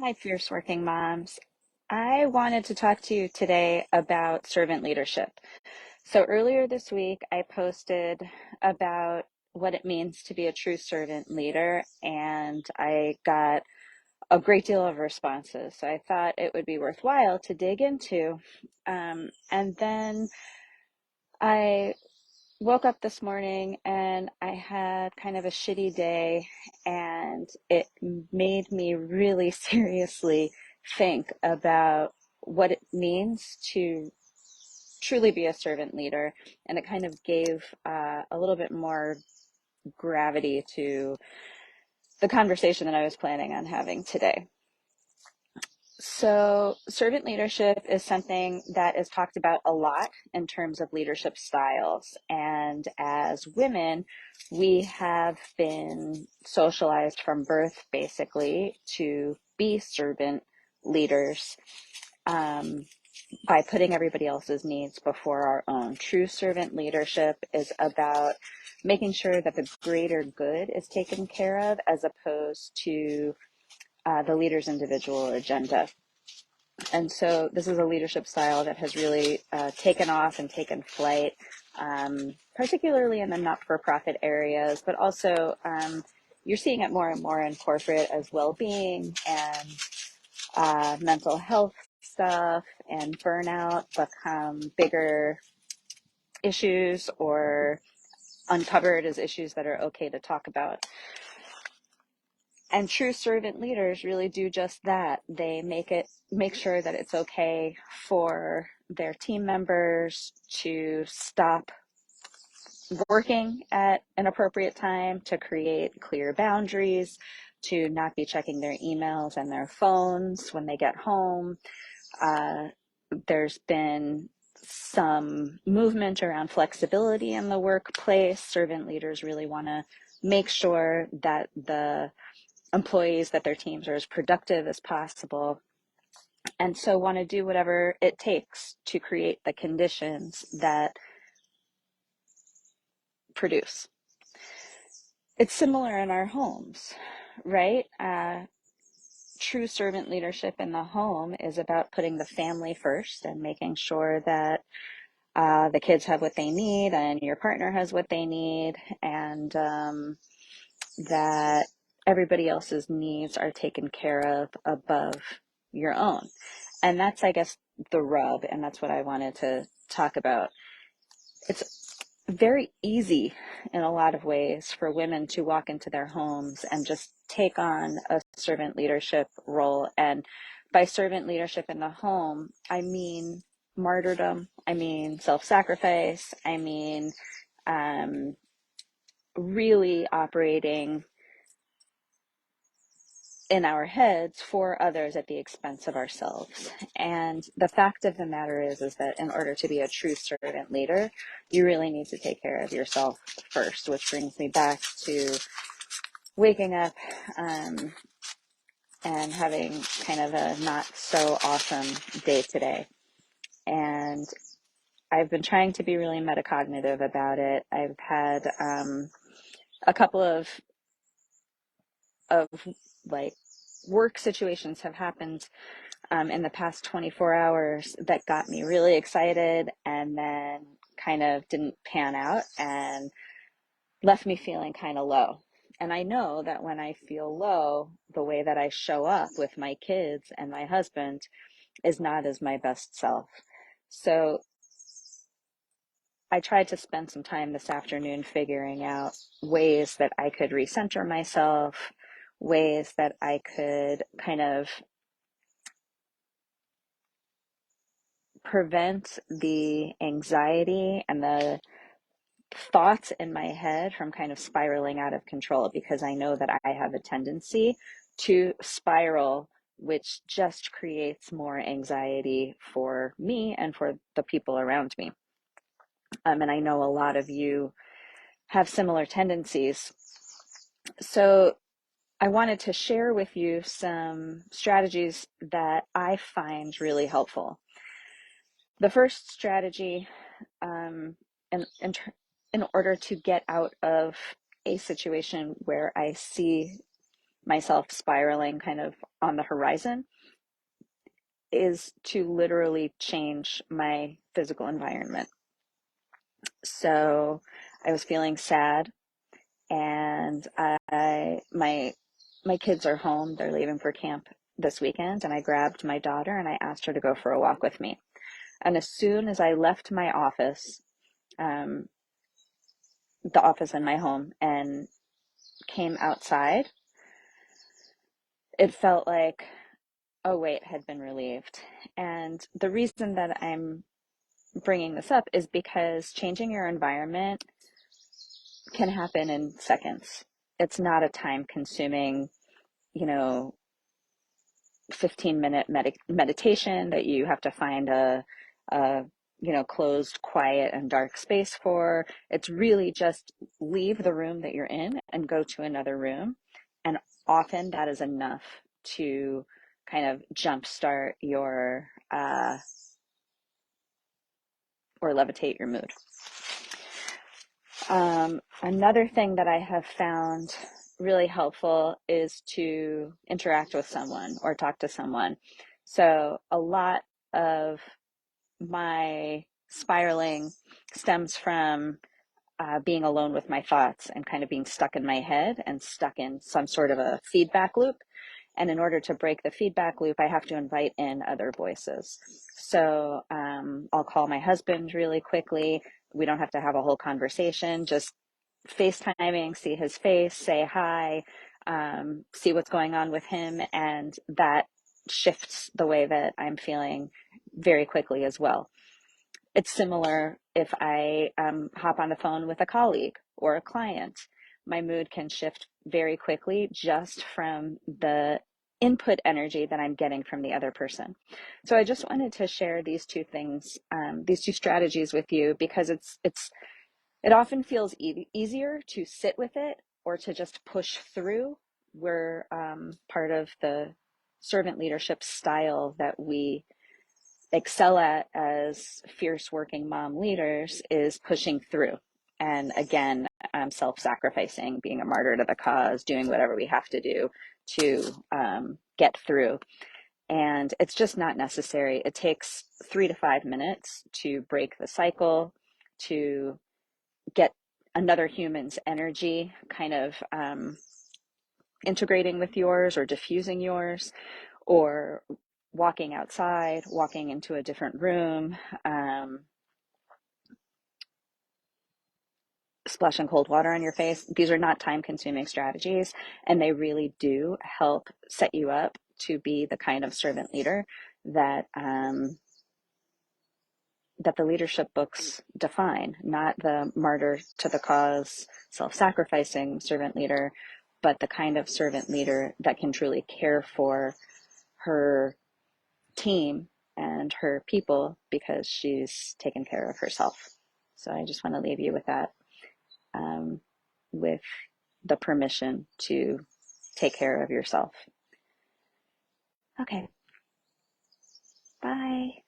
Hi, Fierce Working Moms. I wanted to talk to you today about servant leadership. So earlier this week, I posted about what it means to be a true servant leader, and I got a great deal of responses. So I thought it would be worthwhile to dig into. And then I woke up this morning and I had kind of a shitty day, and it made me really seriously think about what it means to truly be a servant leader. And it kind of gave a little bit more gravity to the conversation that I was planning on having today. So, servant leadership is something that is talked about a lot in terms of leadership styles. And as women, we have been socialized from birth basically to be servant leaders, um, by putting everybody else's needs before our own. True servant leadership is about making sure that the greater good is taken care of as opposed to the leader's individual agenda. And so this is a leadership style that has really taken off and taken flight, particularly in the not-for-profit areas, but also you're seeing it more and more in corporate as well-being and mental health stuff and burnout become bigger issues or uncovered as issues that are okay to talk about. And true servant leaders really do just that. They make sure that it's okay for their team members to stop working at an appropriate time, to create clear boundaries, to not be checking their emails and their phones when they get home. Uh, there's been some movement around flexibility in the workplace. Servant leaders really want to make sure that the employees, that their teams are as productive as possible, and so want to do whatever it takes to create the conditions that produce. It's similar in our homes, right? True servant leadership in the home is about putting the family first and making sure that the kids have what they need and your partner has what they need, and that everybody else's needs are taken care of above your own. And that's, I guess, the rub, and that's what I wanted to talk about. It's very easy in a lot of ways for women to walk into their homes and just take on a servant leadership role. And by servant leadership in the home, I mean martyrdom, I mean self-sacrifice, I mean um, really operating in our heads for others at the expense of ourselves. And the fact of the matter is that in order to be a true servant leader, you really need to take care of yourself first, which brings me back to waking up and having kind of a not so awesome day today. And I've been trying to be really metacognitive about it. I've had a couple of like work situations have happened in the past 24 hours that got me really excited and then kind of didn't pan out and left me feeling kind of low. And I know that when I feel low, the way that I show up with my kids and my husband is not as my best self. So I tried to spend some time this afternoon figuring out ways that I could recenter myself, ways that I could kind of prevent the anxiety and the thoughts in my head from kind of spiraling out of control, because I know that I have a tendency to spiral, which just creates more anxiety for me and for the people around me. And I know a lot of you have similar tendencies. So I wanted to share with you some strategies that I find really helpful. The first strategy, in, in, in order to get out of a situation where I see myself spiraling kind of on the horizon is to literally change my physical environment. So I was feeling sad, and my kids are home. They're leaving for camp this weekend, and I grabbed my daughter and I asked her to go for a walk with me. And as soon as I left my office, um, the office in my home, and came outside, it felt like a weight had been relieved. And the reason that I'm bringing this up is because changing your environment can happen in seconds. It's not a time consuming, you know, 15-minute meditation that you have to find a closed, quiet, and dark space for. It's really just leave the room that you're in and go to another room. And often that is enough to kind of jumpstart your or levitate your mood. Another thing that I have found really helpful is to interact with someone or talk to someone. So a lot of my spiraling stems from being alone with my thoughts and kind of being stuck in my head and stuck in some sort of a feedback loop. And in order to break the feedback loop, I have to invite in other voices. So I'll call my husband really quickly. We don't have to have a whole conversation, just FaceTiming, see his face, say hi, see what's going on with him. And that shifts the way that I'm feeling very quickly as well. It's similar if I hop on the phone with a colleague or a client. My mood can shift very quickly just from the input energy that I'm getting from the other person. So I just wanted to share these two things, these two strategies with you, because it often feels easier to sit with it or to just push through. We're part of the servant leadership style that we excel at as fierce working mom leaders is pushing through. And again, self-sacrificing, being a martyr to the cause, doing whatever we have to do to get through. And it's just not necessary. It takes 3 to 5 minutes to break the cycle, to get another human's energy kind of integrating with yours or diffusing yours, or walking outside, walking into a different room, splashing cold water on your face. These are not time consuming strategies, and they really do help set you up to be the kind of servant leader that that the leadership books define, not the martyr to the cause, self-sacrificing servant leader, but the kind of servant leader that can truly care for her team and her people because she's taken care of herself. So I just want to leave you with that, with the permission to take care of yourself. Okay, bye.